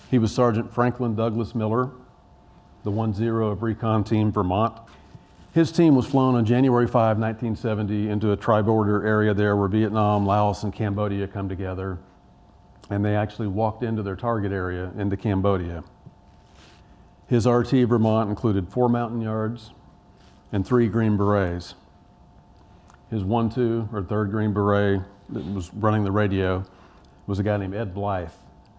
He was Sergeant Franklin Douglas Miller, the 1-0 of Recon Team Vermont. His team was flown on January 5, 1970 into a tri-border area there where Vietnam, Laos, and Cambodia come together. And they actually walked into their target area into Cambodia. His RT Vermont included 4 mountain yards and 3 Green Berets. His 1-2, or 3rd Green Beret that was running the radio was a guy named Ed Blythe,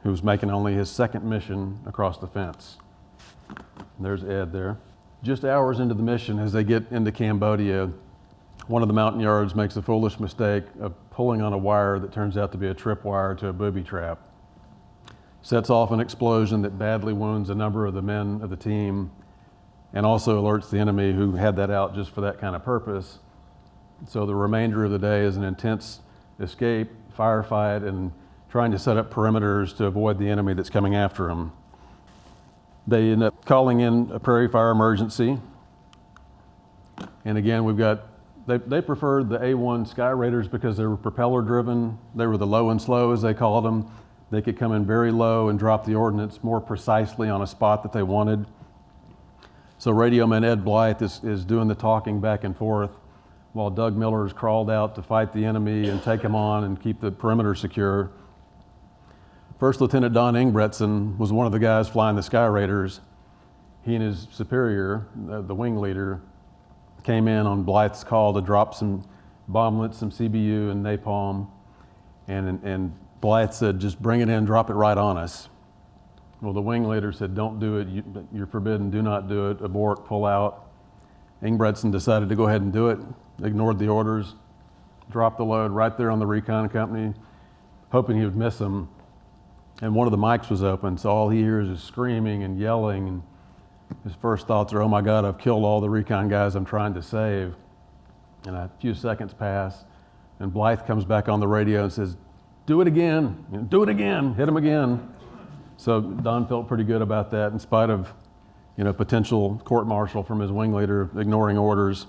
who was making only his 2nd mission across the fence. And there's Ed there. Just hours into the mission, as they get into Cambodia, one of the mountain yards makes a foolish mistake of pulling on a wire that turns out to be a tripwire to a booby trap. Sets off an explosion that badly wounds a number of the men of the team and also alerts the enemy, who had that out just for that kind of purpose. So the remainder of the day is an intense escape, firefight, and trying to set up perimeters to avoid the enemy that's coming after them. They end up calling in a prairie fire emergency. And again, they preferred the A-1 Sky Raiders because they were propeller driven. They were the low and slow, as they called them. They could come in very low and drop the ordnance more precisely on a spot that they wanted. So radioman Ed Blythe is doing the talking back and forth while Doug Miller's crawled out to fight the enemy and take him on and keep the perimeter secure. First Lieutenant Don Ingebretson was one of the guys flying the Sky Raiders. He and his superior, the wing leader, came in on Blythe's call to drop some bomblets, some CBU and napalm, and Blythe said, "Just bring it in, drop it right on us." Well, the wing leader said, "Don't do it, you're forbidden, do not do it, abort, pull out." Ingebretson decided to go ahead and do it, ignored the orders, dropped the load right there on the recon company, hoping he would miss them. And one of the mics was open, so all he hears is screaming and yelling, and his first thoughts are, "Oh my God, I've killed all the recon guys I'm trying to save." And a few seconds pass, and Blythe comes back on the radio and says, "Do it again, do it again, hit him again." So Don felt pretty good about that, in spite of potential court-martial from his wing leader ignoring orders.